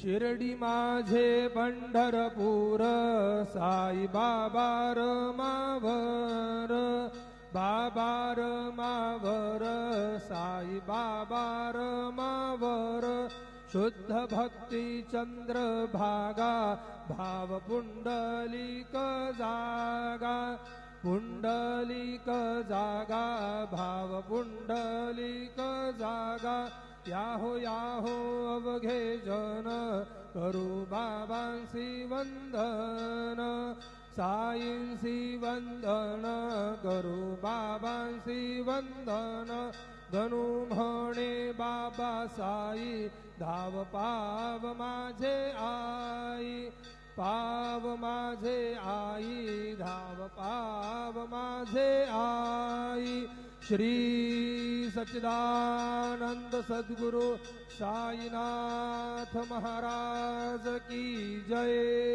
शिर्डी माझे पंढरपूर साई बाबा रमावर बाबा रमावर साई बाबा रमावर शुद्ध भक्ती चंद्र भागा भाव पुंडलिक जागा पुंडलिक जागा भाव पुंडलिक जागा याहो अवघे जन करू बाबांसी वंदन साईंसी वंदन करू बाबांसी वंदन गणू म्हणे बाबा साई धाव पाव माझे आई पाव माझे आई धाव पाव माझे आई श्री सच्चिदानंद सद्गुरु साईनाथ महाराज की जय।